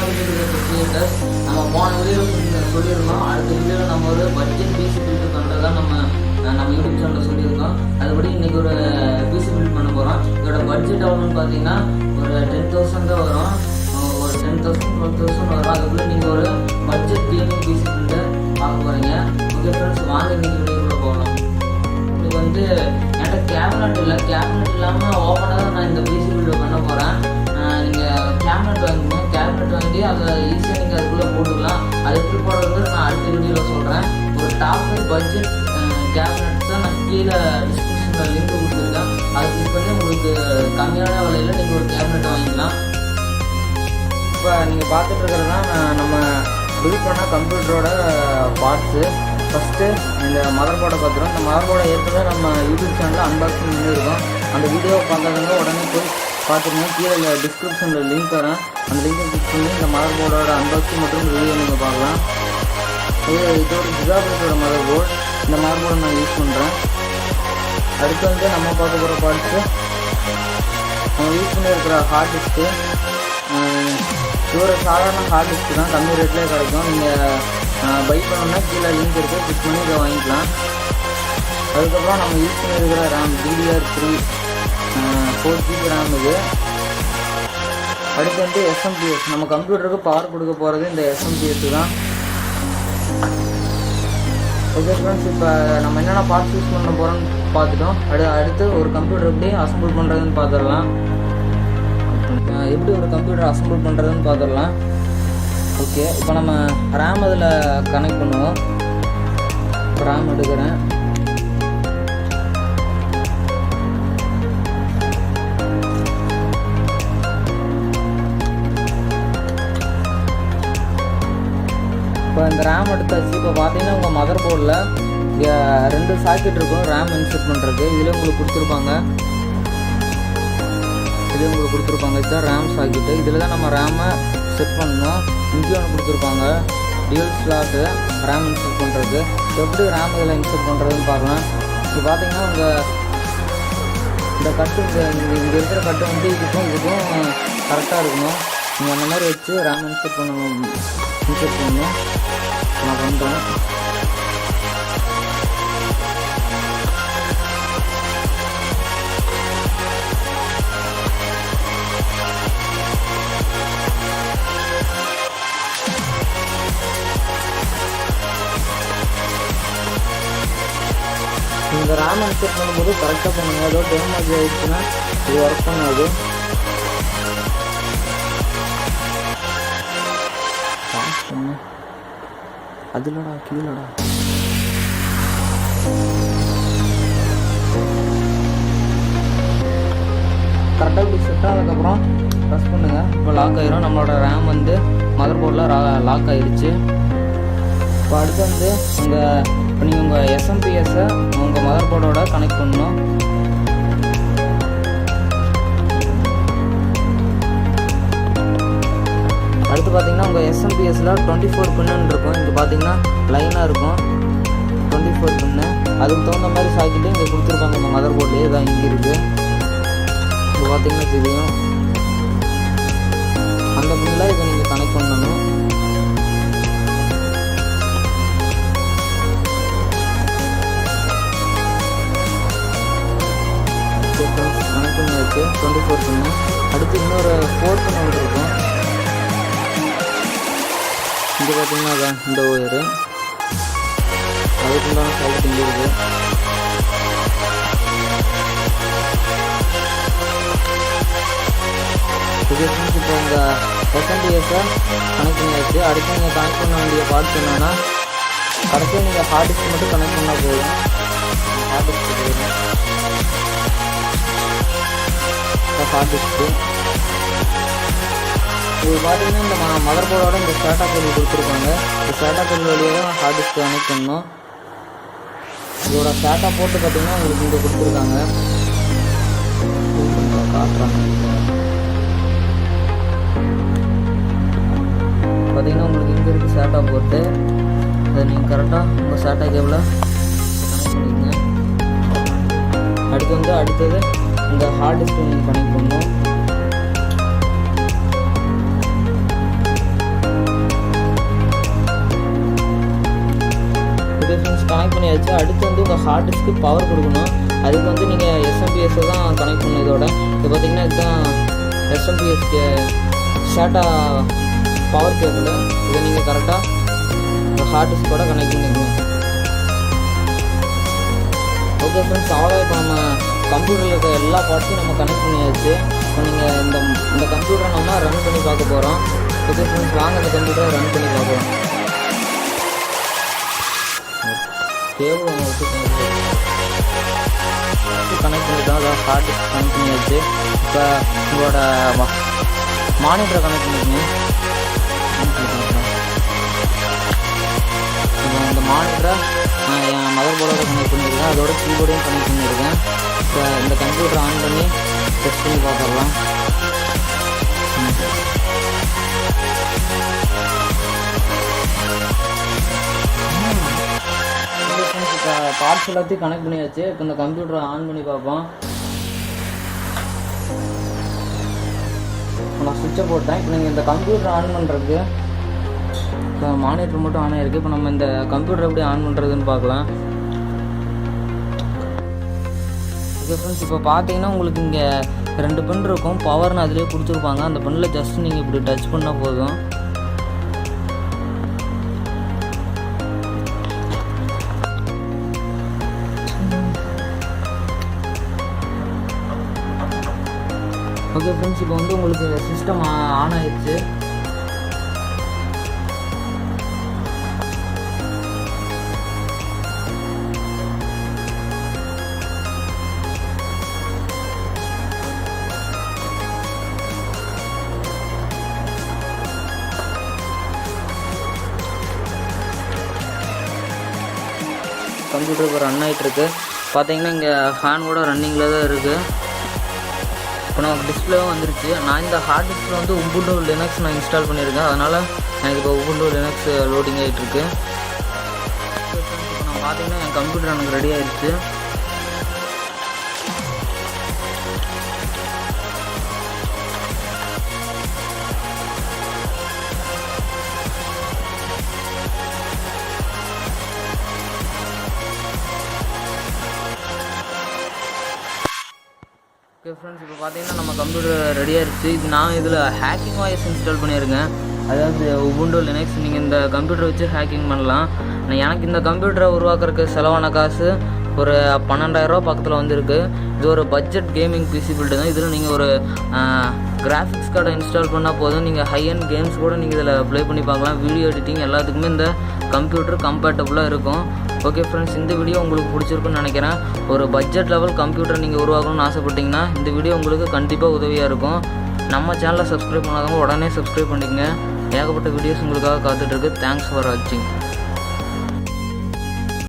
Creators. நம்ம போன வீடியோவில் சொல்லியிருந்தோம், அடுத்த வீடியோவில் நம்ம ஒரு பட்ஜெட் பிசி பில்ட் பண்ணுறதா நம்ம யூடியூப் சேனலில் சொல்லியிருந்தோம். அதுபடி இன்றைக்கி ஒரு பிசி பில்ட் பண்ண போகிறோம். இதோட பட்ஜெட் எவ்வளோன்னு பார்த்தீங்கன்னா ஒரு 10,000 தான் வரும். ஒரு 10,000 12,000 வரும். அதுக்குள்ளே நீங்கள் ஒரு பட்ஜெட் கேமிங் பிசி பில்ட்டை பார்க்க போகிறீங்க. ஓகே ஃப்ரெண்ட்ஸ், வாங்க இன்றைக்கி வீடியோக்குள்ளே போகலாம். இது வந்து என்கிட்ட கேபினட் இல்லை, கேபினட் இல்லாமல் ஓப்பனாக தான் நான் இந்த பிசி பில்ட் பண்ண போகிறேன். நீங்கள் கேபினட் வாங்குங்க, கேபினட் வாங்கி அதை ஈஸியாக நீங்கள் அதுக்குள்ளே போட்டுக்கலாம். அது எப்படி போடுறது நான் அடுத்த வீடியோவில் சொல்கிறேன். ஒரு டாப் பட்ஜெட் கேபினட்ஸ் தான் நான் கீழே டிஸ்கிரிப்ஷனில் லிங்க் கொடுத்துருக்கேன். அதை கிளிக் பண்ணி உங்களுக்கு கம்மியான விலையில் நீங்கள் ஒரு கேபினட் வாங்கிக்கலாம். இப்போ நீங்கள் பார்த்துட்டு இருக்கிறது தான் நம்ம பில்ட் பண்ண கம்ப்யூட்டரோட பார்ட்ஸு. ஃபஸ்ட்டு இந்த மதர் போர்டை பார்த்துருவோம். இந்த மதர் போர்டை ஏற்கனவே நம்ம யூடியூப் சேனலில் அன்பாக்சிங் பண்ணியிருக்கோம். அந்த வீடியோவை பார்க்காதவங்க உடனே போய் பார்த்துருங்க. கீழே டிஸ்கிரிப்ஷனில் லிங்க் தரேன். அந்த லிங்கை கிளிக் பண்ணி இந்த மதர் போர்டோட அன்பாக்சிங் மற்றும் ரிவ்யூ நீங்கள் பார்க்கலாம். இது ஒரு ஜிகாபைட்டோட மதர் போர்டு. இந்த மதர் போர்டை நான் யூஸ் பண்ணுறேன். அடுத்து வந்து நம்ம பார்க்க போகிற பார்ட்ஸு நம்ம யூஸ் பண்ணியிருக்கிற ஹார்ட் டிஸ்க்கு. இது ஒரு சாதாரண ஹார்ட் டிஸ்க்கு தான், கம்மி ரேட்லேயே கிடைக்கும். நீங்கள் பை பண்ணணுன்னா கீழே லிங்க் இருக்குது, கிளிக் பண்ணி இதை வாங்கிக்கலாம். அதுக்கப்புறம் நம்ம யூஸ் பண்ணியிருக்கிற ரேம் DDR3 4GB ரேம் இது. அடுத்து வந்து SMPS. நம்ம கம்ப்யூட்டருக்கு பவர் கொடுக்க போகிறது இந்த SMPS தான். ஓகே ஃப்ரெண்ட்ஸ், இப்போ நம்ம என்னென்ன பார்ட்ஸ் யூஸ் பண்ண போகிறோன்னு பார்த்துட்டோம். அடுத்து ஒரு கம்ப்யூட்டர் எப்படி அசம்பிள் பண்ணுறதுன்னு பார்த்துடலாம். எப்படி ஒரு கம்ப்யூட்டர் அசம்பிள் பண்ணுறதுன்னு பார்த்துடலாம். ஓகே, இப்போ நம்ம ரேம் அதில் கனெக்ட் பண்ணுவோம். ரேம் எடுக்கிறேன். இப்போ இந்த ரேம் எடுத்தாச்சு. இப்போ பார்த்தீங்கன்னா உங்கள் மதர் போர்டில் 2 சாக்கெட் இருக்கும் ரேம் இன்செர்ட் பண்ணுறதுக்கு. இதில் உங்களுக்கு கொடுத்துருப்பாங்க. இதுதான் ரேம் சாக்கெட்டு. இதில் தான் நம்ம ரேமை செட் பண்ணணும். இங்கேயும் ஒன்று கொடுத்துருப்பாங்க, டியூல் ஸ்லாட்டு ரேம் இன்செர்ட் பண்ணுறது. எப்படி ரேம் இதில் இன்செர்ட் பண்ணுறதுன்னு பார்க்கலாம். இப்போ பார்த்தீங்கன்னா உங்கள் இந்த கட்டு இங்கே இருக்கிற கட்டு வந்து இதுக்கும் கரெக்டாக இருக்கணும். நீங்கள் அந்த மாதிரி வச்சு ரேம் இன்செர்ட் பண்ணணும். நான் பண்ணுறேன். இந்த ரேம் இன்செர்ட் பண்ணும்போது கரெக்டாக பண்ணுங்கள். ஏதோ டேமேஜ் ஆகிடுச்சுன்னா இது ஒர்க் பண்ணாது. அதுலடா கீழடா. கரெக்டாக இப்படி செட் ஆனதுக்கப்புறம் ப்ரெஸ் பண்ணுங்கள். இப்போ லாக் ஆகிரும். நம்மளோட ரேம் வந்து மதர் போர்டில் லாக் ஆகிடுச்சு. இப்போ அடுத்து வந்து இப்போ நீங்கள் உங்கள் SMPS-ஐ உங்கள் மதர் போர்டோட கனெக்ட் பண்ணணும். அடுத்து பார்த்தீங்கன்னா உங்கள் SMPS-ல 24 பின்னு இருக்கும். இங்கே பார்த்தீங்கன்னா லைனாக இருக்கும் 24 பின்னு. அதுக்கு தகுந்த மாதிரி சாக்கெட்டு இங்கே கொடுத்துருப்பாங்க. உங்கள் மதர் போர்ட்லேயே தான் இங்கே இருக்குது. இப்போ பார்த்தீங்கன்னா தெரியும். அந்த பின்னில் இதை நீங்கள் கனெக்ட் பண்ணணும். கனெக்ட் பண்ணி வச்சு 24 பின்னு. அடுத்து இன்னொரு 4 பின்னு இருக்கும். இங்கே பார்த்தீங்கன்னா அதான் இந்த ஒயரு. அதுக்குண்டான சாக்கெட் இங்கே இருக்குது. இப்போ உங்கள் SMPS-ஐ கனெக்ட் பண்ணியாச்சு. அடுத்து நீங்கள் கனெக்ட் பண்ண வேண்டிய பார்ட்ஸ் என்னென்னா, கடைசியாக நீங்கள் ஹார்ட் டிஸ்க் மட்டும் கனெக்ட் பண்ணால் போதும். ஹார்ட் டிஸ்க்கு இது பார்த்தீங்கன்னா இந்த மதர் போர்டோட இந்த ஸ்டாட்டா கேபிள் கொடுத்துருக்காங்க. இந்த ஸ்டாட்டா கேபிள் வழியாக தான் ஹார்ட் டிஸ்க் கனெக்ட் பண்ணணும். இதோட ஸ்டாட்டா போட்டு பார்த்தீங்கன்னா உங்களுக்கு இங்கே கொடுத்துருக்காங்க. காட்டுறாங்க. பார்த்தீங்கன்னா உங்களுக்கு இங்கே இருக்குது ஸ்டாட்டா போட்டு. அதை நீங்கள் கரெக்டாக உங்கள் ஸ்டாட்டா கேபிளை கனெக்ட் பண்ணிக்கங்க. அடுத்தது இந்த ஹார்ட் டிஸ்க் நீங்கள் கனெக்ட் பண்ணணும். பண்ணியாச்சு. அடுத்து வந்து உங்கள் ஹார்ட் டிஸ்க்கு பவர் கொடுக்கணும். அதுக்கு வந்து நீங்கள் எஸ்எம்பிஎஸ்ஸை தான் கனெக்ட் பண்ணணும். இதோட இப்போ பார்த்தீங்கன்னா இதுதான் எஸ்எம்பிஎஸ்க்கு ஷார்ட்டா பவர் கேபிள். இதை நீங்கள் கரெக்டாக உங்கள் ஹார்ட் டிஸ்கோட கனெக்ட் பண்ணிக்கணும். ஓகே ஃப்ரெண்ட்ஸ், அவ்வளோ இப்போ நம்ம கம்ப்யூட்டரில் இருக்க எல்லா பார்ட்ஸையும் நம்ம கனெக்ட் பண்ணியாச்சு. இப்போ நீங்கள் இந்த கம்ப்யூட்டரை நம்ம ரன் பண்ணி பார்க்க போகிறோம். ஓகே ஃப்ரெண்ட்ஸ், வாங்க இந்த கம்ப்யூட்டரை ரன் பண்ணி பார்க்குறோம். கேபிள் ஒன்று வச்சு கனெக்ட் பண்ணிட்டோம். அதாவது ஹார்ட் டிஸ்க் கனெக்ட் பண்ணியாச்சு. இப்போ உங்களோட மானிட்டரை கனெக்ட் பண்ணிக்கணும். இந்த மானிட்டரை நான் என் மதர் போர்டோட கனெக்ட் பண்ணியிருக்கேன். அதோட கீபோர்டையும் கனெக்ட் பண்ணியிருக்கேன். இப்போ இந்த கம்ப்யூட்டரை ஆன் பண்ணி டெஸ்ட் பண்ணி பார்த்துடலாம். இப்போ பார்ட்ஸ் எல்லாத்தையும் கனெக்ட் பண்ணியாச்சு. இப்போ இந்த கம்ப்யூட்டரை ஆன் பண்ணி பார்ப்போம். நான் சுவிட்சை போட்டேன். இப்போ நீங்கள் இந்த கம்ப்யூட்டர் ஆன் பண்ணுறதுக்கு இப்போ மானிட்டர் மட்டும் ஆன் ஆகிருக்கு. இப்போ நம்ம இந்த கம்ப்யூட்டர் எப்படி ஆன் பண்ணுறதுன்னு பார்க்கலாம். ஓகே ஃப்ரெண்ட்ஸ், இப்போ பார்த்தீங்கன்னா உங்களுக்கு இங்கே 2 பென் இருக்கும். பவர்னு அதிலே கொடுத்துருப்பாங்க. அந்த பெண்ணில் ஜஸ்ட் நீங்கள் இப்படி டச் பண்ணால் போதும். ஓகே ஃப்ரெண்ட்ஸ், இப்போ வந்து உங்களுக்கு சிஸ்டம் ஆன் ஆயிடுச்சு. கம்ப்யூட்டர் இப்போ ரன் ஆகிட்டுருக்கு. பார்த்தீங்கன்னா இங்கே ஃபேன் கூட ரன்னிங்கில் தான் இருக்குது. இப்போ நமக்கு டிஸ்பிளேவும் வந்துருச்சு. நான் இந்த ஹார்ட் டிஸ்கில் வந்து உபுண்டு லினக்ஸ் நான் இன்ஸ்டால் பண்ணியிருக்கேன். அதனால் எனக்கு இப்போ உபுண்டு லினக்ஸ் லோடிங் ஆகிட்டுருக்கு. இப்போ நான் பார்த்தீங்கன்னா என் கம்ப்யூட்டர் எனக்கு ரெடி ஆகிடுச்சு. ஓகே ஃப்ரெண்ட்ஸ், இப்போ பார்த்தீங்கன்னா நம்ம கம்ப்யூட்டர் ரெடி ஆகிடுச்சு. இது நான் இதில் ஹேக்கிங் வாய்ஸ் இன்ஸ்டால் பண்ணியிருக்கேன். அதாவது உபுண்டு லினக்ஸ் நீங்கள் இந்த கம்ப்யூட்டரை வச்சு ஹேக்கிங் பண்ணலாம். எனக்கு இந்த கம்ப்யூட்டரை உருவாக்குறதுக்கு செலவான காசு ஒரு 12,000 பக்கத்தில் வந்துருக்கு. இது ஒரு பட்ஜெட் கேமிங் பிசி பில்டு தான். இதில் நீங்கள் ஒரு கிராஃபிக்ஸ் கார்டை இன்ஸ்டால் பண்ணால் போதும். நீங்கள் ஹை அண்ட் கேம்ஸ் கூட நீங்கள் இதில் ப்ளே பண்ணி பார்க்கலாம். வீடியோ எடிட்டிங் எல்லாத்துக்குமே இந்த கம்ப்யூட்டர் கம்பேட்டபுளாக இருக்கும். ஓகே ஃப்ரெண்ட்ஸ், இந்த வீடியோ உங்களுக்கு பிடிச்சிருக்குன்னு நினைக்கிறேன். ஒரு பட்ஜெட் லெவல் கம்ப்யூட்டர் நீங்கள் உருவாக்கணும்னு ஆசைப்பட்டீங்கன்னா இந்த வீடியோ உங்களுக்கு கண்டிப்பாக உதவியாக இருக்கும். நம்ம சேனலை சப்ஸ்கிரைப் பண்ணாதவங்க உடனே சப்ஸ்கிரைப் பண்ணிக்கங்க. ஏகப்பட்ட வீடியோஸ் உங்களுக்காக காத்துட்ருக்கு. தேங்க்ஸ் ஃபார் வாட்சிங்.